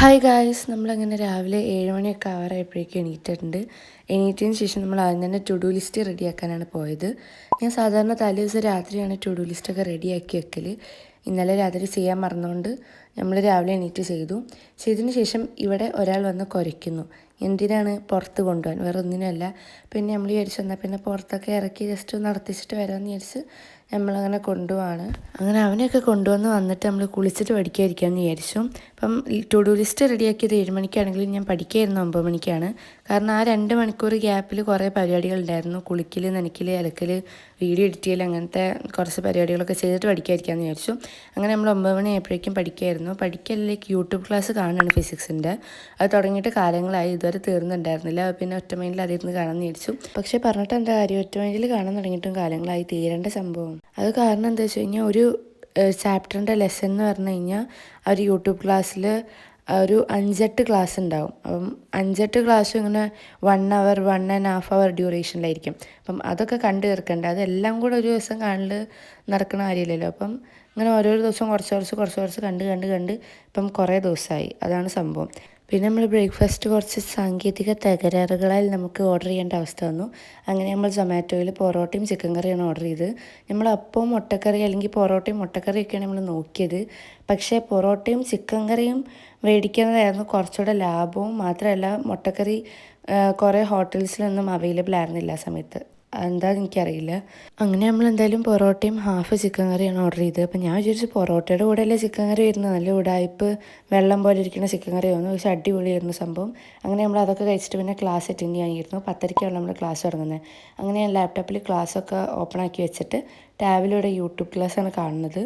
Hi guys, നമ്മളങ്ങനെ രാവിലെ 7 മണിയൊക്കെ ആവാറായപ്പോഴേക്കും എണീറ്റിട്ടുണ്ട്. എണീറ്റതിന് ശേഷം നമ്മൾ ആദ്യം തന്നെ ടു ഡു ലിസ്റ്റ് റെഡിയാക്കാനാണ് പോയത്. ഞാൻ സാധാരണ തലേ ദിവസം രാത്രിയാണ് ടു ഡു ലിസ്റ്റൊക്കെ റെഡിയാക്കി വെക്കൽ. ഇന്നലെ രാത്രി ചെയ്യാൻ മറന്നുകൊണ്ട് നമ്മൾ രാവിലെ എണീറ്റ് ചെയ്തതിന് ശേഷം ഇവിടെ ഒരാൾ വന്ന് കുരയ്ക്കുന്നു. എന്തിനാണ് പുറത്ത് കൊണ്ടുപോകാൻ, വേറെ ഒന്നിനുമല്ല. പിന്നെ നമ്മൾ വിചാരിച്ചു എന്നാൽ പിന്നെ പുറത്തൊക്കെ ഇറക്കി ജസ്റ്റ് ഒന്ന് നടത്തിച്ചിട്ട് വരാമെന്ന് വിചാരിച്ച് നമ്മളങ്ങനെ കൊണ്ടുപോവാണ്. അങ്ങനെ അവനെയൊക്കെ വന്നിട്ട് നമ്മൾ കുളിച്ചിട്ട് പഠിക്കാതിരിക്കാമെന്ന് വിചാരിച്ചു. അപ്പം ടു ഡു ലിസ്റ്റ് റെഡിയാക്കിയത് 7 മണിക്കാണെങ്കിലും ഞാൻ പഠിക്കായിരുന്നു 9 മണിക്കാണ്. കാരണം ആ 2 മണിക്കൂർ ഗ്യാപ്പിൽ കുറേ പരിപാടികളുണ്ടായിരുന്നു. കുളിക്കൽ, നനയ്ക്കൽ, അലക്കൽ, വീഡിയോ എഡിറ്റ് ചെയ്യൽ, അങ്ങനത്തെ കുറച്ച് പരിപാടികളൊക്കെ ചെയ്തിട്ട് പഠിക്കാതിരിക്കാമെന്ന് വിചാരിച്ചു. അങ്ങനെ നമ്മൾ 9 മണി ആയപ്പോഴേക്കും പഠിക്കായിരുന്നു. പഠിക്കലിലേക്ക് യൂട്യൂബ് ക്ലാസ് കാണുകയാണ് ഫിസിക്സിൻ്റെ. അത് തുടങ്ങിയിട്ട് കാലങ്ങളായി, ഇതുവരെ തീർന്നുണ്ടായിരുന്നില്ല. പിന്നെ ഒറ്റ മൈൻഡിൽ അതിരുന്ന് കാണാമെന്ന് വിചാരിച്ചു. പക്ഷേ പറഞ്ഞിട്ട് എന്താ കാര്യം, ഒറ്റ മൈൻഡിൽ കാണാൻ തുടങ്ങിയിട്ടും കാലങ്ങളായി, തീരേണ്ട സംഭവം. അത് കാരണം എന്താ വെച്ച് കഴിഞ്ഞാൽ, ഒരു ചാപ്റ്ററിൻ്റെ ലെസൺ എന്ന് പറഞ്ഞു കഴിഞ്ഞാൽ ആ ഒരു യൂട്യൂബ് ക്ലാസ്സിൽ ഒരു 5-8 ക്ലാസ് ഉണ്ടാവും. അപ്പം 5-8 ക്ലാസ്സും ഇങ്ങനെ 1 അവർ 1.5 അവർ ഡ്യൂറേഷനിലായിരിക്കും. അപ്പം അതൊക്കെ കണ്ടു തീർക്കണ്ട, അതെല്ലാം കൂടെ ഒരു ദിവസം കാണൽ നടക്കുന്ന കാര്യമില്ലല്ലോ. അപ്പം ഇങ്ങനെ ഓരോ ദിവസം കുറച്ച് കണ്ട് ഇപ്പം കുറേ ദിവസമായി. അതാണ് സംഭവം. പിന്നെ നമ്മൾ ബ്രേക്ക്ഫാസ്റ്റ് കുറച്ച് സാങ്കേതിക തകരാറുകളാൽ നമുക്ക് ഓർഡർ ചെയ്യേണ്ട അവസ്ഥ വന്നു. അങ്ങനെ നമ്മൾ സൊമാറ്റോയിൽ പൊറോട്ടയും ചിക്കൻ കറിയാണ് ഓർഡർ ചെയ്തത്. നമ്മൾ അപ്പവും മുട്ടക്കറി അല്ലെങ്കിൽ പൊറോട്ടയും മുട്ടക്കറിയൊക്കെയാണ് നമ്മൾ നോക്കിയത്. പക്ഷേ പൊറോട്ടയും ചിക്കൻ കറിയും മേടിക്കുന്നതായിരുന്നു കുറച്ചുകൂടെ ലാഭവും. മാത്രമല്ല മുട്ടക്കറി കുറേ ഹോട്ടൽസിലൊന്നും അവൈലബിൾ ആയിരുന്നില്ല ആ സമയത്ത്. എന്താണെന്ന് എനിക്കറിയില്ല. അങ്ങനെ നമ്മൾ എന്തായാലും പൊറോട്ടയും ഹാഫ് ചിക്കൻ കറിയാണ് ഓർഡർ ചെയ്തത്. അപ്പം ഞാൻ വിചാരിച്ചു പൊറോട്ടയുടെ കൂടെയല്ലേ ചിക്കൻ കറി വരുന്നത്, നല്ല ഉടായ്പ് വെള്ളം പോലെ ഇരിക്കുന്ന ചിക്കൻ കറി വന്നു. പക്ഷേ അടിപൊളിയായിരുന്നു സംഭവം. അങ്ങനെ നമ്മൾ അതൊക്കെ കഴിച്ചിട്ട് പിന്നെ ക്ലാസ് അറ്റൻഡ് ചെയ്യാനായിരുന്നു. 10:30 നമ്മൾ ക്ലാസ് തുടങ്ങുന്നത്. അങ്ങനെ ഞാൻ ലാപ്ടോപ്പിൽ ക്ലാസ്സൊക്കെ ഓപ്പൺ ആക്കി വെച്ചിട്ട് ടാബിലൂടെ യൂട്യൂബ് ക്ലാസ്സാണ് കാണുന്നത്.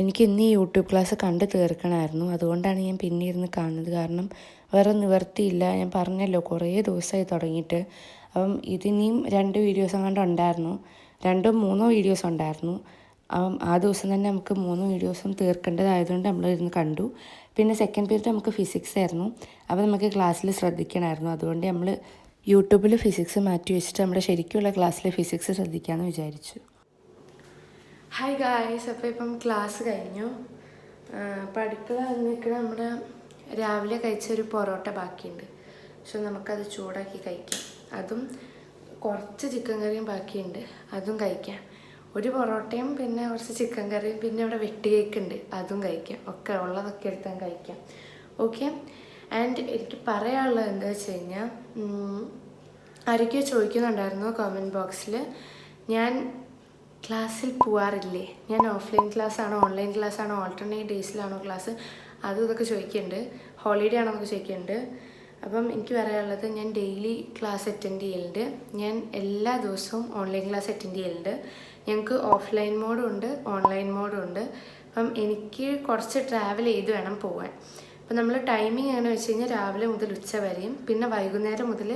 എനിക്ക് ഇന്ന് ഈ യൂട്യൂബ് ക്ലാസ് കണ്ട് തീർക്കണമായിരുന്നു. അതുകൊണ്ടാണ് ഞാൻ പിന്നെ ഇരുന്ന് കാണുന്നത്. കാരണം വേറെ നിവർത്തിയില്ല. ഞാൻ പറഞ്ഞല്ലോ, കുറേ ദിവസമായി തുടങ്ങിയിട്ട്. അപ്പം ഇതിനിയും 2 വീഡിയോസ് അങ്ങാണ്ട് ഉണ്ടായിരുന്നു, 2-3 വീഡിയോസ് ഉണ്ടായിരുന്നു. അപ്പം ആ ദിവസം തന്നെ നമുക്ക് 3 വീഡിയോസും തീർക്കേണ്ടതായതുകൊണ്ട് നമ്മളിരുന്ന് കണ്ടു. പിന്നെ സെക്കൻഡ് പീരീഡ് നമുക്ക് ഫിസിക്സ് ആയിരുന്നു. അപ്പോൾ നമുക്ക് ക്ലാസ്സിൽ ശ്രദ്ധിക്കണമായിരുന്നു. അതുകൊണ്ട് നമ്മൾ യൂട്യൂബിൽ ഫിസിക്സ് മാറ്റി വെച്ചിട്ട് നമ്മുടെ ശരിക്കുള്ള ക്ലാസ്സിൽ ഫിസിക്സ് ശ്രദ്ധിക്കാമെന്ന് വിചാരിച്ചു. ഹായ് ഗായ്സ്, അപ്പോൾ ഇപ്പം ക്ലാസ് കഴിഞ്ഞു. അപ്പോൾ അടുക്കള നിൽക്കുന്ന നമ്മുടെ രാവിലെ കഴിച്ചൊരു പൊറോട്ട ബാക്കിയുണ്ട്. പക്ഷെ നമുക്കത് ചൂടാക്കി കഴിക്കാം. അതും കുറച്ച് ചിക്കൻ കറിയും ബാക്കിയുണ്ട്, അതും കഴിക്കാം. ഒരു പൊറോട്ടയും പിന്നെ കുറച്ച് ചിക്കൻ കറിയും പിന്നെ ഇവിടെ വെട്ടി കേക്ക് ഉണ്ട്, അതും കഴിക്കാം. ഒക്കെ ഉള്ളതൊക്കെ എടുത്താൽ കഴിക്കാം. ഓക്കെ. ആൻഡ് എനിക്ക് പറയാനുള്ളത് എന്താ വെച്ച് കഴിഞ്ഞാൽ, ആരൊക്കെയോ ചോദിക്കുന്നുണ്ടായിരുന്നു കമൻറ്റ് ബോക്സിൽ, ഞാൻ ക്ലാസ്സിൽ പോവാറില്ലേ, ഞാൻ ഓഫ്ലൈൻ ക്ലാസ്സാണോ ഓൺലൈൻ ക്ലാസ്സാണോ ഓൾട്ടർനേറ്റ് ഡേയ്സിലാണോ ക്ലാസ്, അതും ഇതൊക്കെ ചോദിക്കുന്നുണ്ട്. ഹോളിഡേ ആണോ എന്നൊക്കെ ചോദിക്കുന്നുണ്ട്. അപ്പം എനിക്ക് പറയാനുള്ളത്, ഞാൻ ഡെയിലി ക്ലാസ് അറ്റൻഡ് ചെയ്യലുണ്ട്. ഞാൻ എല്ലാ ദിവസവും ഓൺലൈൻ ക്ലാസ് അറ്റൻഡ് ചെയ്യലുണ്ട്. ഞങ്ങൾക്ക് ഓഫ്ലൈൻ മോഡും ഉണ്ട്, ഓൺലൈൻ മോഡും ഉണ്ട്. അപ്പം എനിക്ക് കുറച്ച് ട്രാവൽ ചെയ്ത് വേണം പോകാൻ. അപ്പം നമ്മൾ ടൈമിംഗ് എങ്ങനെ വെച്ച് കഴിഞ്ഞാൽ, രാവിലെ മുതൽ ഉച്ച വരെയും പിന്നെ വൈകുന്നേരം മുതൽ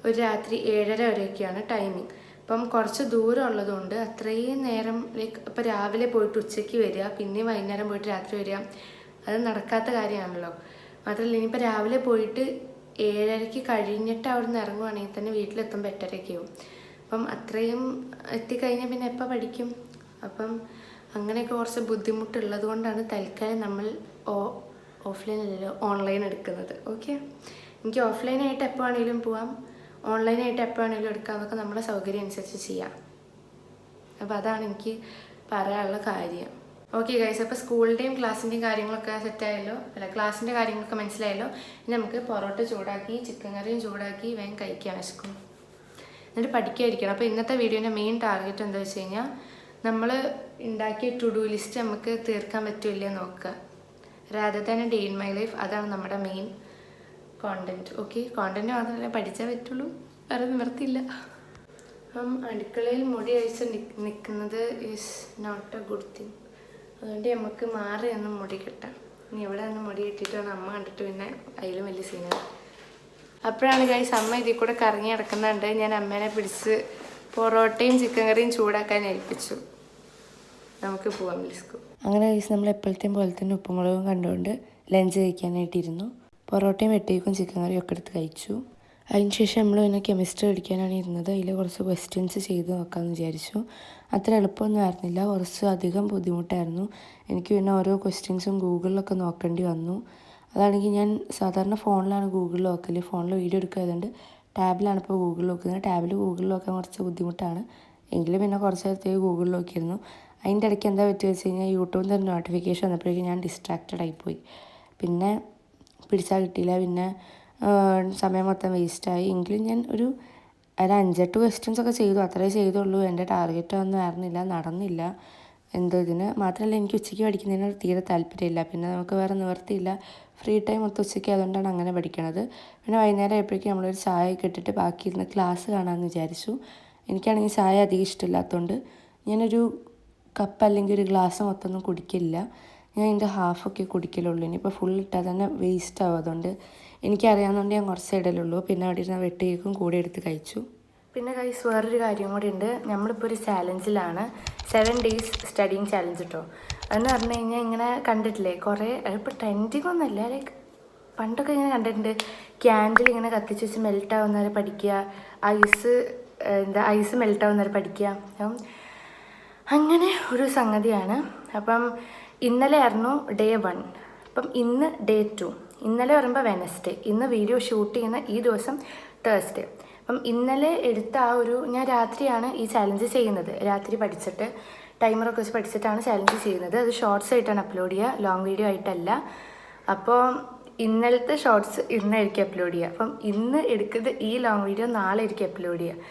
ഒരു രാത്രി 7:30 വരെയൊക്കെയാണ് ടൈമിംഗ്. അപ്പം കുറച്ച് ദൂരം ഉള്ളതുകൊണ്ട് അത്രയും നേരം, ലൈക്ക് ഇപ്പോൾ രാവിലെ പോയിട്ട് ഉച്ചയ്ക്ക് വരിക, പിന്നെ വൈകുന്നേരം പോയിട്ട് രാത്രി വരിക, അത് നടക്കാത്ത കാര്യമാണല്ലോ. മാത്രമല്ല, ഇനിയിപ്പോൾ രാവിലെ പോയിട്ട് 7:30 കഴിഞ്ഞിട്ട് അവിടെ നിന്ന് ഇറങ്ങുവാണെങ്കിൽ തന്നെ വീട്ടിലെത്തുമ്പോൾ 8:30 ആവും. അപ്പം അത്രയും എത്തിക്കഴിഞ്ഞാൽ പിന്നെ എപ്പോൾ പഠിക്കും? അപ്പം അങ്ങനെയൊക്കെ കുറച്ച് ബുദ്ധിമുട്ടുള്ളത് കൊണ്ടാണ് തൽക്കാലം നമ്മൾ ഓഫ്ലൈൻ അല്ലല്ലോ ഓൺലൈൻ എടുക്കുന്നത്. ഓക്കെ. എനിക്ക് ഓഫ്ലൈനായിട്ട് എപ്പോൾ വേണമെങ്കിലും പോവാം, ഓൺലൈനായിട്ട് എപ്പോൾ വേണമെങ്കിലും എടുക്കാമെന്നൊക്കെ നമ്മുടെ സൗകര്യം അനുസരിച്ച് ചെയ്യാം. അപ്പോൾ അതാണ് എനിക്ക് പറയാനുള്ള കാര്യം. ഓക്കെ ഗൈസ്, അപ്പോൾ സ്കൂളിൻ്റെയും ക്ലാസ്സിൻ്റെയും കാര്യങ്ങളൊക്കെ സെറ്റായല്ലോ, ക്ലാസ്സിൻ്റെ കാര്യങ്ങളൊക്കെ മനസ്സിലായല്ലോ. ഇനി നമുക്ക് പൊറോട്ട ചൂടാക്കി ചിക്കൻ കറിയും ചൂടാക്കി വേഗം കഴിക്കാൻ വിശക്കും, എന്നിട്ട് പഠിക്കാതിരിക്കണം. അപ്പോൾ ഇന്നത്തെ വീഡിയോൻ്റെ മെയിൻ ടാർഗറ്റ് എന്താ വെച്ച് കഴിഞ്ഞാൽ, നമ്മൾ ഉണ്ടാക്കിയ ടു ഡു ലിസ്റ്റ് നമുക്ക് തീർക്കാൻ പറ്റില്ല നോക്കുക. രാധ തന്നെ ഡേ ഇൻ മൈ ലൈഫ്, അതാണ് നമ്മുടെ മെയിൻ കോണ്ടൻറ്റ്. ഓക്കെ. കോണ്ടൻറ്റ് മാത്രമല്ല, പഠിച്ചാൽ പറ്റുള്ളൂ, വേറെ നിവർത്തിയില്ല. അപ്പം അടുക്കളയിൽ മുടി അഴിച്ച് നിൽക്കുന്നത് is not a good thing. അതുകൊണ്ട് നമുക്ക് മാറി ഒന്ന് മുടി കെട്ടാം. ഇനി ഇവിടെ നിന്ന് മുടി കെട്ടിയിട്ട് വേണം അമ്മ കണ്ടിട്ട് പിന്നെ അതിലും വലിയ സീനാണ്. അപ്പോഴാണ് ഗൈസ് അമ്മ ഇതിൽ കൂടെ കറങ്ങി നടക്കുന്നുണ്ട്. ഞാൻ അമ്മേനെ പിടിച്ച് പൊറോട്ടയും ചിക്കൻ കറിയും ചൂടാക്കാൻ ഏൽപ്പിച്ചു. നമുക്ക് പോവാം ലിസ്കു. അങ്ങനെ ഗൈസ് നമ്മൾ എപ്പോഴത്തെയും പോലെ തന്നെ ഉപ്പുമുളകും കണ്ടുകൊണ്ട് ലഞ്ച് കഴിക്കാനായിട്ടിരുന്നു. പൊറോട്ടയും വെട്ടേക്കും ചിക്കൻ കറിയും ഒക്കെ എടുത്ത് കഴിച്ചു. അതിനുശേഷം നമ്മൾ പിന്നെ കെമിസ്ട്രി പഠിക്കാനാണ് ഇരുന്നത്. അതിൽ കുറച്ച് ക്വസ്റ്റ്യൻസ് ചെയ്ത് നോക്കാമെന്ന് വിചാരിച്ചു. അത്ര എളുപ്പമൊന്നും ആയിരുന്നില്ല, കുറച്ച് അധികം ബുദ്ധിമുട്ടായിരുന്നു. എനിക്ക് പിന്നെ ഓരോ ക്വസ്റ്റ്യൻസും ഗൂഗിളിലൊക്കെ നോക്കേണ്ടി വന്നു. അതാണെങ്കിൽ ഞാൻ സാധാരണ ഫോണിലാണ് ഗൂഗിളിൽ നോക്കൽ. ഫോണിൽ വീഡിയോ എടുക്കായതുകൊണ്ട് ടാബിലാണ് ഇപ്പോൾ ഗൂഗിളിൽ നോക്കുന്നത്. ടാബിൽ ഗൂഗിളിൽ നോക്കാൻ കുറച്ച് ബുദ്ധിമുട്ടാണ്. എങ്കിലും പിന്നെ കുറച്ച് നേരത്തേക്ക് ഗൂഗിളിൽ നോക്കിയിരുന്നു. അതിൻ്റെ ഇടയ്ക്ക് എന്താ പറ്റുക വെച്ച് കഴിഞ്ഞാൽ യൂട്യൂബിൽ നിന്ന് നോട്ടിഫിക്കേഷൻ വന്നപ്പോഴേക്കും ഞാൻ ഡിസ്ട്രാക്റ്റഡ് ആയിപ്പോയി. പിന്നെ പിടിച്ചാൽ കിട്ടിയില്ല. പിന്നെ സമയം മൊത്തം വേസ്റ്റായി. എങ്കിലും ഞാൻ ഒരു 5-8 ക്വസ്റ്റ്യൻസ് ഒക്കെ ചെയ്തു. അത്രേ ചെയ്തുള്ളൂ. എൻ്റെ ടാർഗറ്റ് ഒന്നും ആയിരുന്നില്ല, നടന്നില്ല. എന്തോ ഇതിന് മാത്രമല്ല, എനിക്ക് ഉച്ചയ്ക്ക് പഠിക്കുന്നതിനോട് തീരെ താല്പര്യമില്ല. പിന്നെ നമുക്ക് വേറെ നിവർത്തിയില്ല. ഫ്രീ ടൈം മൊത്തം ഉച്ചയ്ക്ക്, അതുകൊണ്ടാണ് അങ്ങനെ പഠിക്കണത്. പിന്നെ വൈകുന്നേരം ആയപ്പോഴേക്കും നമ്മളൊരു ചായ ഒക്കെ ഇട്ടിട്ട് ബാക്കിയിരുന്ന് ക്ലാസ് കാണാമെന്ന് വിചാരിച്ചു. എനിക്കാണെങ്കിൽ ചായ അധികം ഇഷ്ടമില്ലാത്തതുകൊണ്ട് ഞാനൊരു കപ്പ് അല്ലെങ്കിൽ ഒരു ഗ്ലാസ് മൊത്തം ഒന്നും കുടിക്കില്ല. ഞാൻ ഇതിൻ്റെ ഹാഫൊക്കെ കുടിക്കലുള്ളൂ. ഇനിയിപ്പോൾ ഫുൾ ഇട്ടാൽ തന്നെ വേസ്റ്റ് ആവും. അതുകൊണ്ട് എനിക്കറിയാവുന്നതുകൊണ്ട് ഞാൻ കുറച്ച് ഇടലുള്ളൂ. പിന്നെ അവിടെ ഇരുന്ന വെട്ട് കേക്കും കൂടെ എടുത്ത് കഴിച്ചു. പിന്നെ ഗൈസ്, വേറൊരു കാര്യം കൂടി ഉണ്ട്. നമ്മളിപ്പോൾ ഒരു ചാലഞ്ചിലാണ്, 7 days സ്റ്റഡിങ് ചാലഞ്ച് കേട്ടോ. അതെന്ന് പറഞ്ഞു കഴിഞ്ഞാൽ ഇങ്ങനെ കണ്ടിട്ടില്ലേ, കുറേ ഇപ്പോൾ ട്രെൻഡിങ് ഒന്നുമല്ല, ലൈക്ക് പണ്ടൊക്കെ ഇങ്ങനെ കണ്ടിട്ടുണ്ട്. ക്യാൻഡിൽ ഇങ്ങനെ കത്തിച്ച് വെച്ച് മെൽറ്റ് ആവുന്നവരെ പഠിക്കുക, ഐസ് മെൽറ്റ് ആവുന്നവരെ പഠിക്കുക. അങ്ങനെ ഒരു സംഗതിയാണ്. അപ്പം ഇന്നലെ ആയിരുന്നു day 1. അപ്പം ഇന്ന് day 2. ഇന്നലെ പറയുമ്പോൾ വെനസ്ഡേ, ഇന്ന് വീഡിയോ ഷൂട്ട് ചെയ്യുന്ന ഈ ദിവസം തേഴ്സ്ഡേ. അപ്പം ഇന്നലെ എടുത്ത ഞാൻ രാത്രിയാണ് ഈ ചാലഞ്ച് ചെയ്യുന്നത്. രാത്രി പഠിച്ചിട്ട് ടൈമറൊക്കെ വെച്ച് പഠിച്ചിട്ടാണ് ചാലഞ്ച് ചെയ്യുന്നത്. അത് ഷോർട്സ് ആയിട്ടാണ് അപ്ലോഡ് ചെയ്യുക, ലോങ് വീഡിയോ ആയിട്ടല്ല. അപ്പോൾ ഇന്നലത്തെ ഷോർട്സ് ഇന്നായിരിക്കും അപ്ലോഡ് ചെയ്യുക. അപ്പം ഇന്ന് എടുക്കുന്നത് ഈ ലോങ് വീഡിയോ നാളെ ആയിരിക്കും അപ്ലോഡ് ചെയ്യുക.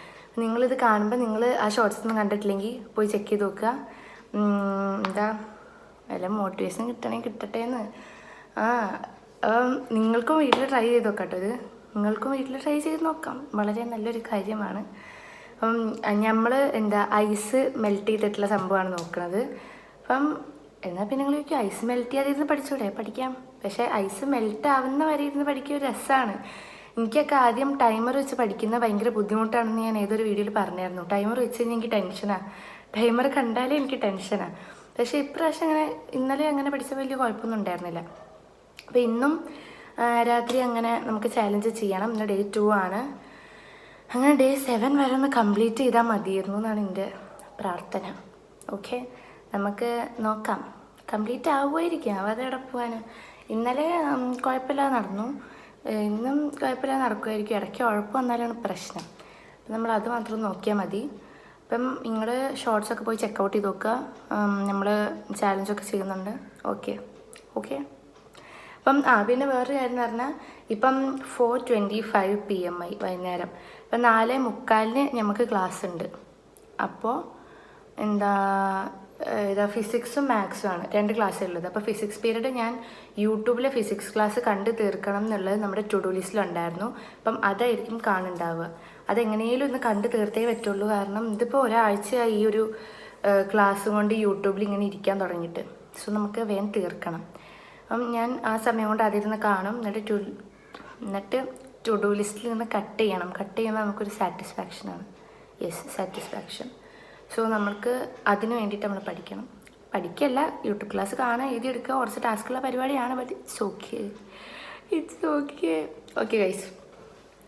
നിങ്ങളിത് കാണുമ്പോൾ നിങ്ങൾ ആ ഷോർട്സ് ഒന്നും കണ്ടിട്ടില്ലെങ്കിൽ പോയി ചെക്ക് ചെയ്ത് നോക്കുക. വല്ല മോട്ടിവേഷൻ കിട്ടട്ടെ എന്ന്. നിങ്ങൾക്കും വീട്ടിൽ ട്രൈ ചെയ്ത് നോക്കാം കേട്ടോ. ഇത് നിങ്ങൾക്കും വീട്ടിൽ ട്രൈ ചെയ്ത് നോക്കാം, വളരെ നല്ലൊരു കാര്യമാണ്. നമ്മൾ ഐസ് മെൽറ്റ് ചെയ്തിട്ടുള്ള സംഭവമാണ് നോക്കുന്നത്. എന്നാൽ പിന്നെ നിങ്ങൾ ചോദിക്കും, ഐസ് മെൽറ്റ് ചെയ്യാതിരുന്ന് പഠിച്ചൂടെ? പഠിക്കാം. പക്ഷേ ഐസ് മെൽറ്റ് ആവുന്ന വരെ ഇരുന്ന് പഠിക്കുക ഒരു രസമാണ്. എനിക്കൊക്കെ ആദ്യം ടൈമർ വെച്ച് പഠിക്കുന്ന ഭയങ്കര ബുദ്ധിമുട്ടാണെന്ന് ഞാൻ ഏതൊരു വീഡിയോയിൽ പറഞ്ഞായിരുന്നു. ടൈമർ വെച്ച് കഴിഞ്ഞാൽ എനിക്ക് ടെൻഷനാണ്. ടൈമർ കണ്ടാലേ എനിക്ക് ടെൻഷനാണ്. പക്ഷേ ഇപ്രാവശ്യം ഇന്നലെ അങ്ങനെ പഠിച്ച വലിയ കുഴപ്പമൊന്നും ഉണ്ടായിരുന്നില്ല. അപ്പോൾ ഇന്നും രാത്രി അങ്ങനെ നമുക്ക് ചാലഞ്ച് ചെയ്യണം. ഇന്ന് day 2 ആണ്. അങ്ങനെ day 7 വരെ ഒന്ന് കംപ്ലീറ്റ് ചെയ്താൽ മതിയായിരുന്നു എന്നാണ് എൻ്റെ പ്രാർത്ഥന. ഓക്കെ, നമുക്ക് നോക്കാം. കംപ്ലീറ്റ് ആവുമായിരിക്കും, ആവാതെ ഇവിടെ പോകാൻ. ഇന്നലെ കുഴപ്പമില്ലാതെ നടന്നു, ഇന്നും കുഴപ്പമില്ലാതെ നടക്കുമായിരിക്കും. ഇടയ്ക്ക് ഉഴപ്പ് വന്നാലാണ് പ്രശ്നം. അപ്പം നമ്മൾ അത് മാത്രം നോക്കിയാൽ മതി. അപ്പം നിങ്ങൾ ഷോർട്സൊക്കെ പോയി ചെക്കൗട്ട് ചെയ്ത് നോക്കുക. നമ്മൾ ചാലഞ്ചൊക്കെ ചെയ്യുന്നുണ്ട്. ഓക്കെ. അപ്പം പിന്നെ വേറൊരു കാര്യം എന്ന് പറഞ്ഞാൽ, ഇപ്പം 4:25 PM ആയി വൈകുന്നേരം. ഇപ്പം 4:45 നമുക്ക് ക്ലാസ് ഉണ്ട്. അപ്പോൾ ഫിസിക്സും മാത്സും ആണ് 2 ക്ലാസ്സേ ഉള്ളത്. അപ്പോൾ ഫിസിക്സ് പീരീഡ് ഞാൻ യൂട്യൂബിലെ ഫിസിക്സ് ക്ലാസ് കണ്ട് തീർക്കണം എന്നുള്ളത് നമ്മുടെ ടു ഡു ലിസ്റ്റിലുണ്ടായിരുന്നു. അപ്പം അതായിരിക്കും കാണുന്നുണ്ടാവുക. അതെങ്ങനെയും ഒന്ന് കണ്ട് തീർത്തേ പറ്റുള്ളൂ. കാരണം ഇതിപ്പോൾ ഒരാഴ്ചയായി ഈ ഒരു ക്ലാസ് കൊണ്ട് യൂട്യൂബിൽ ഇങ്ങനെ ഇരിക്കാൻ തുടങ്ങിയിട്ട്. സോ നമുക്ക് വേഗം തീർക്കണം. അപ്പം ഞാൻ ആ സമയം കൊണ്ട് അതിരുന്ന് കാണും. എന്നിട്ട് ടു ഡു ലിസ്റ്റിൽ നിന്ന് കട്ട് ചെയ്യണം. കട്ട് ചെയ്യുമ്പോൾ നമുക്കൊരു സാറ്റിസ്ഫാക്ഷനാണ്. സാറ്റിസ്ഫാക്ഷൻ. സോ നമ്മൾക്ക് അതിന് വേണ്ടിയിട്ട് നമ്മൾ പഠിക്കല്ല, യൂട്യൂബ് ക്ലാസ് കാണാൻ, എഴുതിയെടുക്കുക, കുറച്ച് ടാസ്കുള്ള പരിപാടിയാണ്. But it's okay guys.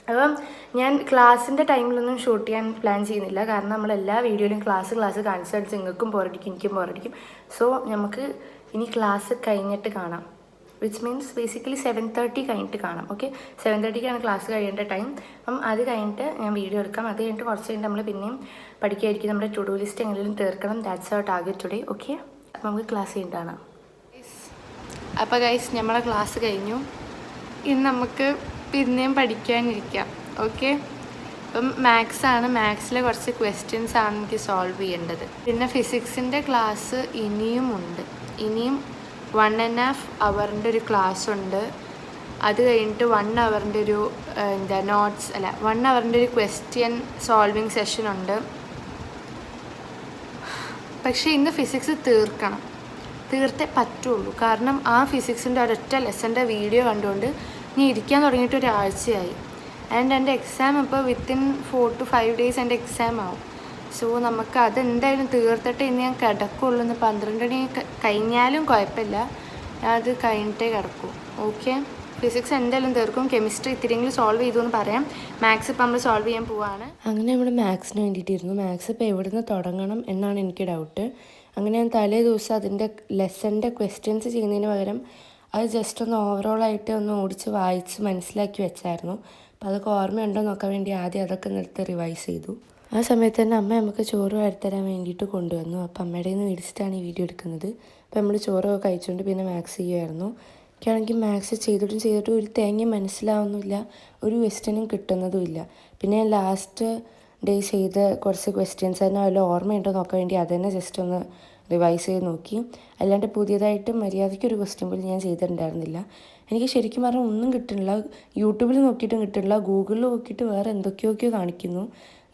അപ്പം ഞാൻ ക്ലാസ്സിൻ്റെ ടൈമിലൊന്നും ഷൂട്ട് ചെയ്യാൻ പ്ലാൻ ചെയ്യുന്നില്ല. കാരണം നമ്മളെല്ലാ വീഡിയോയിലും ക്ലാസ് കാണിച്ചടിച്ച് നിങ്ങൾക്കും ബോറടിക്കും, എനിക്കും ബോറടിക്കും. സോ നമുക്ക് ഇനി ക്ലാസ് കഴിഞ്ഞിട്ട് കാണാം. വിച്ച് മീൻസ് ബേസിക്കലി 7:30 കഴിഞ്ഞിട്ട് കാണാം. ഓക്കെ, 7:30ക്കാണ് ക്ലാസ് കഴിയേണ്ട ടൈം. അപ്പം അത് കഴിഞ്ഞിട്ട് ഞാൻ വീഡിയോ എടുക്കാം. അത് കഴിഞ്ഞിട്ട് കുറച്ച് കഴിഞ്ഞിട്ട് നമ്മൾ പിന്നെയും പഠിക്കുകയായിരിക്കും. നമ്മുടെ ടു ഡു ലിസ്റ്റ് എങ്ങനെയും തീർക്കണം. That's our target today. Okay, അപ്പം നമുക്ക് ക്ലാസ് കഴിഞ്ഞിട്ട് കാണാം. അപ്പോൾ ഗൈസ്, നമ്മളെ ക്ലാസ് കഴിഞ്ഞു. ഇനി നമുക്ക് പിന്നെയും പഠിക്കാനിരിക്കാം. ഓക്കെ, അപ്പം മാത്സാണ്. മാത്സിലെ കുറച്ച് ക്വസ്റ്റ്യൻസ് ആണ് എനിക്ക് സോൾവ് ചെയ്യേണ്ടത്. പിന്നെ ഫിസിക്സിൻ്റെ ക്ലാസ് ഇനിയും 1.5 അവറിൻ്റെ ഒരു ക്ലാസ് ഉണ്ട്. അത് കഴിഞ്ഞിട്ട് 1 അവറിൻ്റെ ഒരു 1 അവറിൻ്റെ ഒരു ക്വസ്റ്റ്യൻ സോൾവിങ് സെഷൻ ഉണ്ട്. പക്ഷേ ഇന്ന് ഫിസിക്സ് തീർത്തേ പറ്റുള്ളൂ. കാരണം ആ ഫിസിക്സിൻ്റെ ഒരൊറ്റ ലെസൻ്റെ വീഡിയോ കണ്ടുകൊണ്ട് നീ ഇരിക്കാൻ തുടങ്ങിയിട്ട് ഒരാഴ്ചയായി. ആൻഡ് എൻ്റെ എക്സാം ഇപ്പോൾ വിത്തിൻ 4 to 5 days എൻ്റെ എക്സാം ആവും. സോ നമുക്ക് അതെന്തായാലും തീർത്തിട്ട് ഇനി ഞാൻ കിടക്കുള്ളൂ. 12 മണി കഴിഞ്ഞാലും കുഴപ്പമില്ല, ഞാൻ അത് കഴിഞ്ഞിട്ടേ കിടക്കൂ. ഓക്കെ, ഫിസിക്സ് എന്തായാലും തീർക്കും. കെമിസ്ട്രി ഇത്തിരിയെങ്കിലും സോൾവ് ചെയ്തു എന്ന് പറയാം. മാത്സ് ഇപ്പം നമ്മൾ സോൾവ് ചെയ്യാൻ പോവാണ്. അങ്ങനെ നമ്മൾ മാത്സിന് വേണ്ടിയിട്ടിരുന്നു. മാത്സ് ഇപ്പോൾ എവിടെ നിന്ന് തുടങ്ങണം എന്നാണ് എനിക്ക് ഡൗട്ട്. അങ്ങനെ ഞാൻ തലേ ദിവസം അതിൻ്റെ ലെസൻ്റെ ക്വസ്റ്റ്യൻസ് ചെയ്യുന്നതിന് പകരം അത് ജസ്റ്റ് ഒന്ന് ഓവറോളായിട്ട് ഒന്ന് ഓടിച്ച് വായിച്ച് മനസ്സിലാക്കി വെച്ചായിരുന്നു. അപ്പോൾ അതൊക്കെ ഓർമ്മയുണ്ടോ നോക്കാൻ വേണ്ടി ആദ്യം അതൊക്കെ നിർത്തി റിവൈസ് ചെയ്തു. ആ സമയത്ത് തന്നെ അമ്മ നമുക്ക് ചോറ് വാരിത്തരാൻ വേണ്ടിയിട്ട് കൊണ്ടുവന്നു. അപ്പോൾ അമ്മയുടെ നിന്ന് മേടിച്ചിട്ടാണ് ഈ വീഡിയോ എടുക്കുന്നത്. അപ്പോൾ നമ്മൾ ചോറൊക്കെ കഴിച്ചുകൊണ്ട് പിന്നെ മാത്സ് ചെയ്യുമായിരുന്നു. എനിക്കാണെങ്കിൽ മാത്സ് ചെയ്തിട്ടും ഒരു തേങ്ങ മനസ്സിലാവുന്നില്ല, ഒരു ക്വസ്റ്റ്യനും കിട്ടുന്നതുമില്ല. പിന്നെ ഞാൻ ലാസ്റ്റ് ഡേ ചെയ്ത കുറച്ച് ക്വസ്റ്റ്യൻസ് തന്നെ വല്ല ഓർമ്മയുണ്ടോ നോക്കാൻ വേണ്ടി അത് തന്നെ ജസ്റ്റ് ഒന്ന് റിവൈസ് ചെയ്ത് നോക്കി. അല്ലാണ്ട് പുതിയതായിട്ട് മര്യാദയ്ക്ക് ഒരു ക്വസ്റ്റ്യൻ പോലും ഞാൻ ചെയ്തിട്ടുണ്ടായിരുന്നില്ല. എനിക്ക് ശരിക്കും പറഞ്ഞാൽ ഒന്നും കിട്ടുന്നില്ല. യൂട്യൂബിൽ നോക്കിയിട്ടും കിട്ടുന്നില്ല, ഗൂഗിളിൽ നോക്കിയിട്ട് വേറെ എന്തൊക്കെയൊക്കെയോ കാണിക്കുന്നു.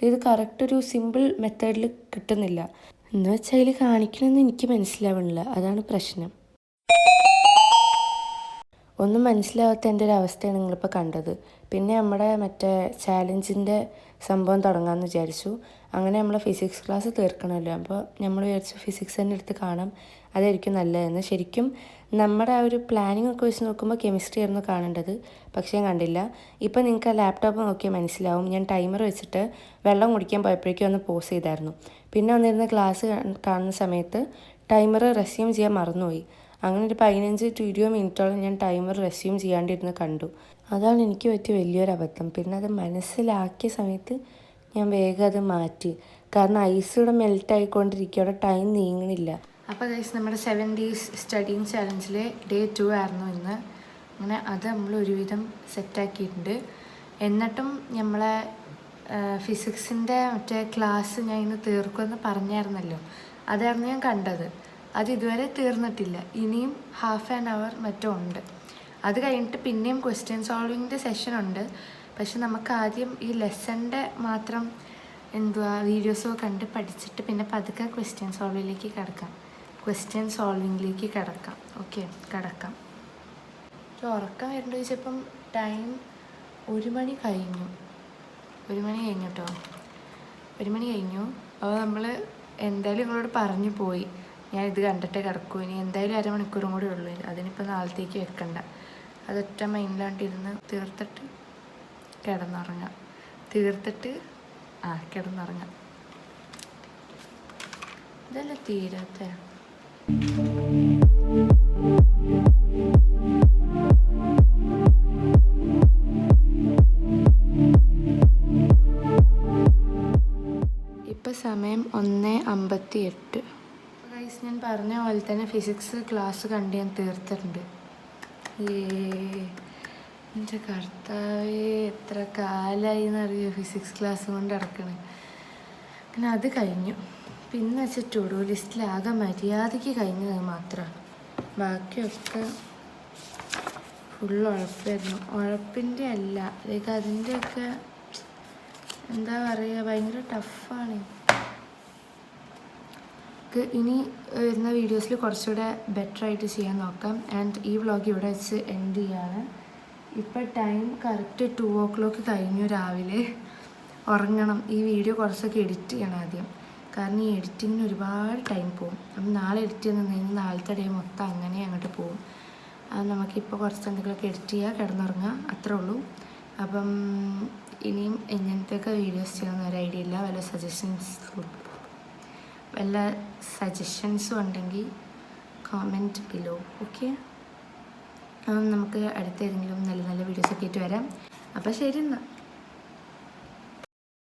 ഇത് കറക്റ്റ് ഒരു സിമ്പിൾ മെത്തേഡിൽ കിട്ടുന്നില്ല. എന്ന് വെച്ചാൽ അതിൽ കാണിക്കണമെന്ന് എനിക്ക് മനസ്സിലാവണില്ല, അതാണ് പ്രശ്നം. ഒന്നും മനസ്സിലാവാത്ത എൻ്റെ ഒരു അവസ്ഥയാണ് നിങ്ങളിപ്പോൾ കണ്ടത്. പിന്നെ നമ്മുടെ മറ്റേ ചാലഞ്ചിൻ്റെ സംഭവം തുടങ്ങാമെന്ന് വിചാരിച്ചു. അങ്ങനെ നമ്മൾ ഫിസിക്സ് ക്ലാസ് തീർക്കണമല്ലോ, അപ്പോൾ നമ്മൾ വിചാരിച്ചു ഫിസിക്സ് തന്നെ എടുത്ത് കാണാം, അതായിരിക്കും നല്ലതെന്ന്. ശരിക്കും നമ്മുടെ ആ ഒരു പ്ലാനിങ് ഒക്കെ വെച്ച് നോക്കുമ്പോൾ കെമിസ്ട്രി ആയിരുന്നു കാണേണ്ടത്, പക്ഷേ കണ്ടില്ല. ഇപ്പോൾ നിങ്ങൾക്ക് ആ ലാപ്ടോപ്പ് നോക്കിയാൽ മനസ്സിലാവും, ഞാൻ ടൈമർ വെച്ചിട്ട് വെള്ളം കുടിക്കാൻ പോയപ്പോഴേക്കും ഒന്ന് പോസ് ചെയ്തായിരുന്നു. പിന്നെ വന്നിരുന്ന ക്ലാസ് കാണുന്ന സമയത്ത് ടൈമർ റെസ്യൂം ചെയ്യാൻ മറന്നുപോയി. അങ്ങനെ ഒരു 15 to 20 മിനിറ്റോളം ഞാൻ ടൈമർ റെസ്യൂം ചെയ്യാണ്ടിരുന്ന് കണ്ടു. അതാണ് എനിക്ക് പറ്റിയ വലിയൊരു അബദ്ധം. പിന്നെ അത് മനസ്സിലാക്കിയ സമയത്ത് ഞാൻ വേഗം അത് മാറ്റി. കാരണം ഐസ് ഇവിടെ മെൽറ്റ് ആയിക്കൊണ്ടിരിക്കുക, അവിടെ ടൈം നീങ്ങണില്ല. അപ്പോൾ ഗൈസ്, നമ്മുടെ 7 days സ്റ്റഡിങ് ചാലഞ്ചിലെ Day 2 ആയിരുന്നു ഇന്ന്. അങ്ങനെ അത് നമ്മൾ ഒരുവിധം സെറ്റാക്കിയിട്ടുണ്ട്. എന്നിട്ടും നമ്മളെ ഫിസിക്സിൻ്റെ മറ്റേ ക്ലാസ് ഞാൻ ഇന്ന് തീർക്കുമെന്ന് പറഞ്ഞായിരുന്നല്ലോ, അതായിരുന്നു ഞാൻ കണ്ടത്. അത് ഇതുവരെ തീർന്നിട്ടില്ല, ഇനിയും ഹാഫ് ആൻ അവർ മറ്റോ ഉണ്ട്. അത് കഴിഞ്ഞിട്ട് പിന്നെയും ക്വസ്റ്റ്യൻ സോൾവിങ്ങിൻ്റെ സെഷൻ ഉണ്ട്. പക്ഷെ നമുക്ക് ആദ്യം ഈ ലെസൻ്റെ മാത്രം വീഡിയോസൊക്കെ കണ്ട് പഠിച്ചിട്ട് പിന്നെ പതുക്കെ ക്വസ്റ്റ്യൻ സോൾവിങ്ങിലേക്ക് കിടക്കാം. ഓക്കെ, കിടക്കാം. ഉറക്കം വരേണ്ടത് ചോദിച്ചപ്പം ടൈം 1 മണി കഴിഞ്ഞു. 1 മണി കഴിഞ്ഞു കേട്ടോ, 1 മണി കഴിഞ്ഞു. അപ്പോൾ നമ്മൾ എന്തായാലും നിങ്ങളോട് പറഞ്ഞു പോയി, ഞാൻ ഇത് കണ്ടിട്ട് കിടക്കൂ, ഇനി എന്തായാലും 1/2 മണിക്കൂറും കൂടി ഉള്ളൂ, അതിനിപ്പോൾ നാളത്തേക്ക് വെക്കണ്ട. അതൊറ്റ മൈൻഡിലാണ്ടിരുന്ന് തീർത്തിട്ട് കിടന്നുറങ്ങാം. ഇതല്ലേ തീരാത്ത. ഇപ്പം സമയം 1:58. ഗൈസ്, ഞാൻ പറഞ്ഞ പോലെ തന്നെ ഫിസിക്സ് ക്ലാസ് കണ്ട് ഞാൻ തീർത്തിട്ടുണ്ട്. എൻ്റെ കർത്താവേ, എത്ര കാലമായി എന്നറിയോ ഫിസിക്സ് ക്ലാസ് കൊണ്ട് നടക്കണേ. പിന്നെ അത് കഴിഞ്ഞു. പിന്നെ വെച്ചാൽ ടു ഡു ലിസ്റ്റിലാകെ മര്യാദയ്ക്ക് കഴിഞ്ഞത് മാത്രമാണ്. ബാക്കിയൊക്കെ ഫുൾ ഉഴപ്പായിരുന്നു. ഉഴപ്പിൻ്റെ അല്ല, ലൈക്ക് അതിൻ്റെയൊക്കെ എന്താ പറയുക, ഭയങ്കര ടഫാണ്. ഇനി വരുന്ന വീഡിയോസിൽ കുറച്ചുകൂടെ ബെറ്ററായിട്ട് ചെയ്യാൻ നോക്കാം. ആൻഡ് ഈ വ്ളോഗ് ഇവിടെ വെച്ച് എൻഡ് ചെയ്യാണ്. ഇപ്പോൾ ടൈം കറക്റ്റ് 2 o'clock കഴിഞ്ഞു രാവിലെ. ഉറങ്ങണം. ഈ വീഡിയോ കുറച്ചൊക്കെ എഡിറ്റ് ചെയ്യണം ആദ്യം, കാരണം ഈ എഡിറ്റിങ്ങിന് ഒരുപാട് ടൈം പോകും. അപ്പം നാളെ എഡിറ്റ് ചെയ്ത് കഴിഞ്ഞാൽ നാളത്തെ ഡേ മൊത്തം അങ്ങനെ അങ്ങോട്ട് പോകും. അത് നമുക്കിപ്പോൾ കുറച്ച് എന്തെങ്കിലുമൊക്കെ എഡിറ്റ് ചെയ്യുക, കിടന്നുറങ്ങുക, അത്രേ ഉള്ളൂ. അപ്പം ഇനിയും എങ്ങനത്തെയൊക്കെ വീഡിയോസ് ചെയ്യാമെന്ന് ഒരു ഐഡിയ ഇല്ല. വല്ല സജഷൻസും ഉണ്ടെങ്കിൽ കോമെൻറ്റ് ബിലോ. ഓക്കെ, നമുക്ക് അടുത്ത ഏതെങ്കിലും നല്ല നല്ല വീഡിയോസൊക്കെ ആയിട്ട് വരാം. അപ്പോൾ ശരി എന്നാൽ.